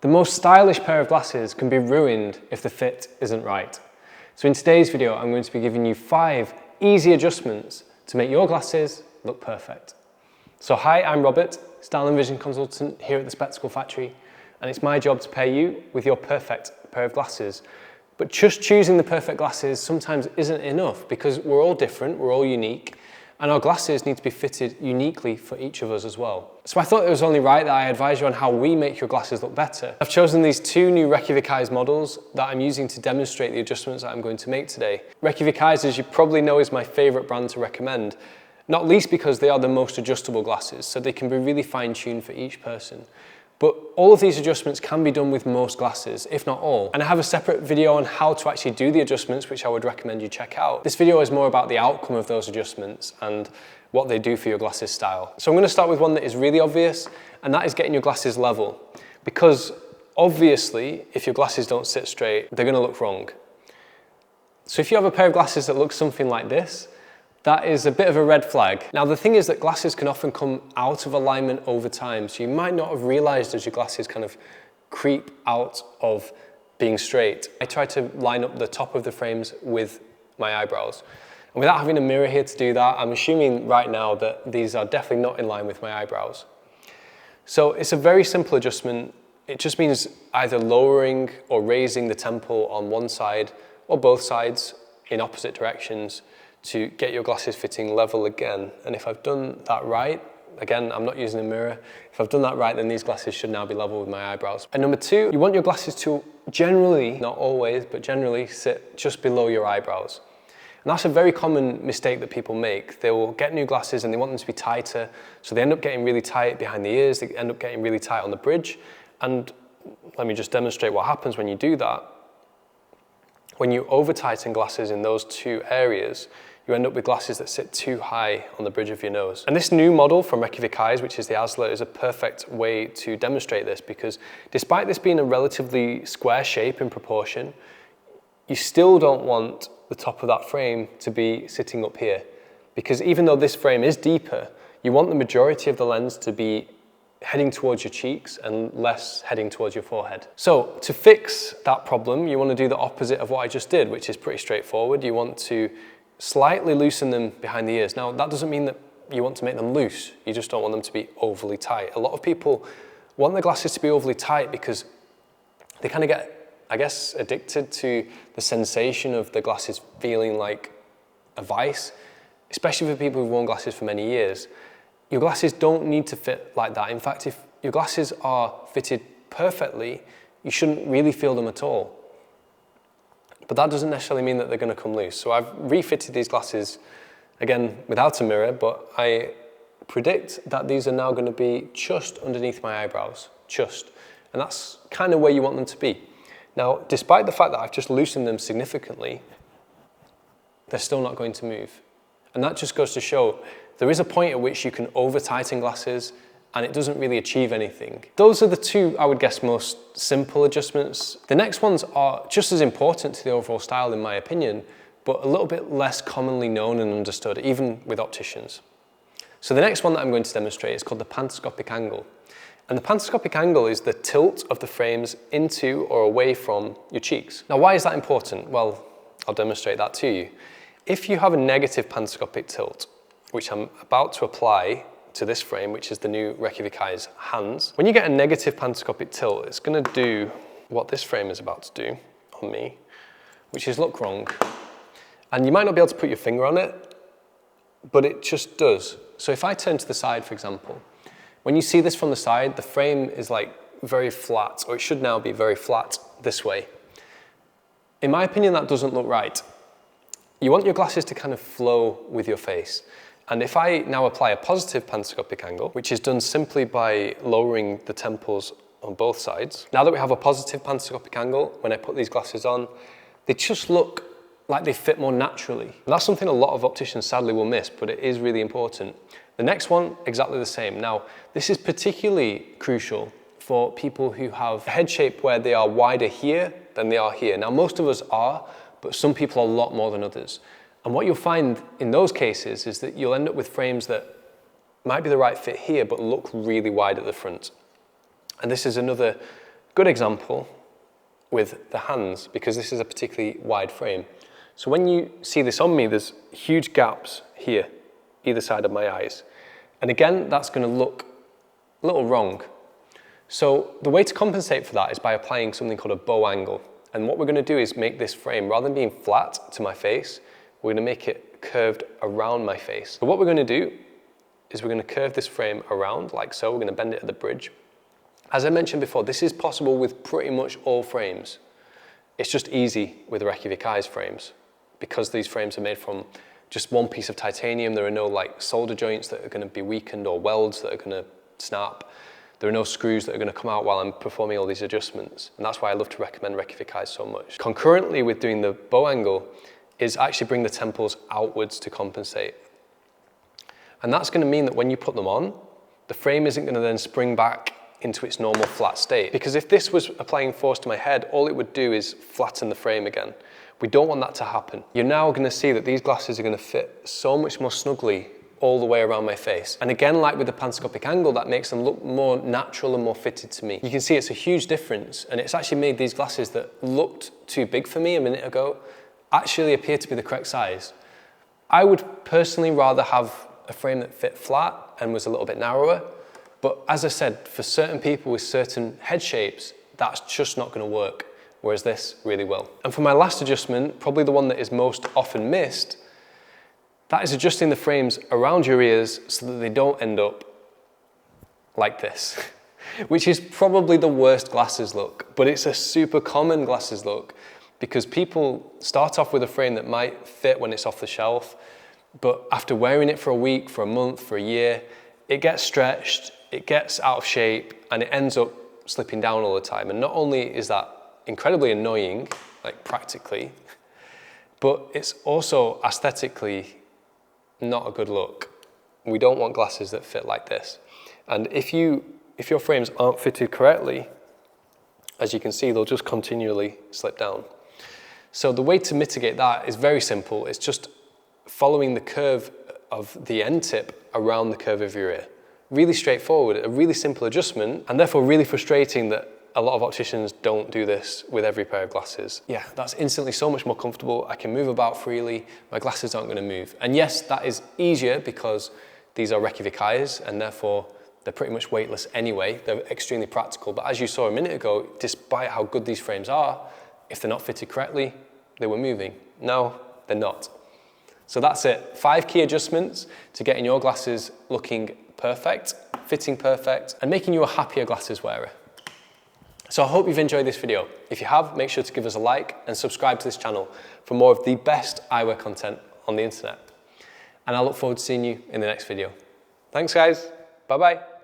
The most stylish pair of glasses can be ruined if the fit isn't right. So in today's video, I'm going to be giving you 5 easy adjustments to make your glasses look perfect. So hi, I'm Robert, Style and Vision Consultant here at the Spectacle Factory, and it's my job to pair you with your perfect pair of glasses. But just choosing the perfect glasses sometimes isn't enough because we're all different, we're all unique, and our glasses need to be fitted uniquely for each of us as well. So I thought it was only right that I advise you on how we make your glasses look better. I've chosen these 2 new Reykjavik's models that I'm using to demonstrate the adjustments that I'm going to make today. Reykjavik's, as you probably know, is my favorite brand to recommend, not least because they are the most adjustable glasses, so they can be really fine-tuned for each person. But all of these adjustments can be done with most glasses, if not all. And I have a separate video on how to actually do the adjustments, which I would recommend you check out. This video is more about the outcome of those adjustments and what they do for your glasses style. So I'm going to start with one that is really obvious, and that is getting your glasses level. Because obviously, if your glasses don't sit straight, they're going to look wrong. So if you have a pair of glasses that looks something like this, that is a bit of a red flag. Now the thing is that glasses can often come out of alignment over time, so you might not have realized as your glasses kind of creep out of being straight. I try to line up the top of the frames with my eyebrows. And without having a mirror here to do that, I'm assuming right now that these are definitely not in line with my eyebrows. So it's a very simple adjustment. It just means either lowering or raising the temple on one side or both sides in opposite directions to get your glasses fitting level again. And if I've done that right, again, I'm not using a mirror, if I've done that right, then these glasses should now be level with my eyebrows. And number 2, you want your glasses to generally, not always, but generally sit just below your eyebrows. And that's a very common mistake that people make. They will get new glasses and they want them to be tighter, so they end up getting really tight behind the ears, they end up getting really tight on the bridge. And let me just demonstrate what happens when you do that. When you over-tighten glasses in those 2 areas, you end up with glasses that sit too high on the bridge of your nose. And this new model from Reykjavik's, which is the Asla, is a perfect way to demonstrate this because despite this being a relatively square shape in proportion, you still don't want the top of that frame to be sitting up here. Because even though this frame is deeper, you want the majority of the lens to be heading towards your cheeks and less heading towards your forehead. So to fix that problem, you want to do the opposite of what I just did, which is pretty straightforward. You want to slightly loosen them behind the ears. Now, that doesn't mean that you want to make them loose. You just don't want them to be overly tight. A lot of people want their glasses to be overly tight because they kind of get, I guess, addicted to the sensation of the glasses feeling like a vice, especially for people who've worn glasses for many years. Your glasses don't need to fit like that. In fact, if your glasses are fitted perfectly, you shouldn't really feel them at all. But that doesn't necessarily mean that they're going to come loose. So I've refitted these glasses, again, without a mirror, but I predict that these are now going to be just underneath my eyebrows, just. And that's kind of where you want them to be. Now, despite the fact that I've just loosened them significantly, they're still not going to move. And that just goes to show there is a point at which you can over-tighten glasses and it doesn't really achieve anything. Those are the 2, I would guess, most simple adjustments. The next ones are just as important to the overall style, in my opinion, but a little bit less commonly known and understood, even with opticians. So the next one that I'm going to demonstrate is called the pantoscopic angle. And the pantoscopic angle is the tilt of the frames into or away from your cheeks. Now, why is that important? Well, I'll demonstrate that to you. If you have a negative pantoscopic tilt, which I'm about to apply to this frame, which is the new Reykjavik's hands. When you get a negative pantoscopic tilt, it's going to do what this frame is about to do on me, which is look wrong. And you might not be able to put your finger on it, but it just does. So if I turn to the side, for example, when you see this from the side, the frame is like very flat, or it should now be very flat this way. In my opinion, that doesn't look right. You want your glasses to kind of flow with your face. And if I now apply a positive pantoscopic angle, which is done simply by lowering the temples on both sides, now that we have a positive pantoscopic angle, when I put these glasses on, they just look like they fit more naturally. And that's something a lot of opticians sadly will miss, but it is really important. The next one, exactly the same. Now, this is particularly crucial for people who have a head shape where they are wider here than they are here. Now, most of us are, but some people are a lot more than others. And what you'll find in those cases is that you'll end up with frames that might be the right fit here, but look really wide at the front. And this is another Good example with the hands, because this is a particularly wide frame. So when you see this on me, there's huge gaps here, either side of my eyes. And again, that's going to look a little wrong. So the way to compensate for that is by applying something called a bow angle. And what we're going to do is make this frame, rather than being flat to my face, we're going to make it curved around my face. So what we're going to do is we're going to curve this frame around like so. We're going to bend it at the bridge. As I mentioned before, this is possible with pretty much all frames. It's just easy with Reykjavik Eyes frames because these frames are made from just one piece of titanium. There are no like solder joints that are going to be weakened or welds that are going to snap. There are no screws that are going to come out while I'm performing all these adjustments. And that's why I love to recommend Reykjavik Eyes so much. Concurrently with doing the bow angle is actually bring the temples outwards to compensate. And that's going to mean that when you put them on, the frame isn't going to then spring back into its normal flat state. Because if this was applying force to my head, all it would do is flatten the frame again. We don't want that to happen. You're now going to see that these glasses are going to fit so much more snugly all the way around my face. And again, like with the panscopic angle, that makes them look more natural and more fitted to me. You can see it's a huge difference, and it's actually made these glasses that looked too big for me a minute ago actually appear to be the correct size. I would personally rather have a frame that fit flat and was a little bit narrower. But as I said, for certain people with certain head shapes, that's just not going to work, whereas this really will. And for my last adjustment, probably the one that is most often missed, that is adjusting the frames around your ears so that they don't end up like this, which is probably the worst glasses look, but it's a super common glasses look because people start off with a frame that might fit when it's off the shelf, but after wearing it for a week, for a month, for a year, it gets stretched, it gets out of shape, and it ends up slipping down all the time. And not only is that incredibly annoying, like practically, but it's also aesthetically not a good look. We don't want glasses that fit like this. And if your frames aren't fitted correctly, as you can see, they'll just continually slip down. So the way to mitigate that is very simple. It's just following the curve of the end tip around the curve of your ear. Really straightforward, a really simple adjustment, and therefore really frustrating that a lot of opticians don't do this with every pair of glasses. Yeah, that's instantly so much more comfortable. I can move about freely. My glasses aren't going to move. And yes, that is easier because these are Reykjavik Eyes and therefore they're pretty much weightless anyway. They're extremely practical. But as you saw a minute ago, despite how good these frames are, if they're not fitted correctly, they were moving. No, they're not. So that's it. 5 key adjustments to getting your glasses looking perfect, fitting perfect, and making you a happier glasses wearer. So I hope you've enjoyed this video. If you have, make sure to give us a like and subscribe to this channel for more of the best eyewear content on the internet. And I look forward to seeing you in the next video. Thanks guys, bye-bye.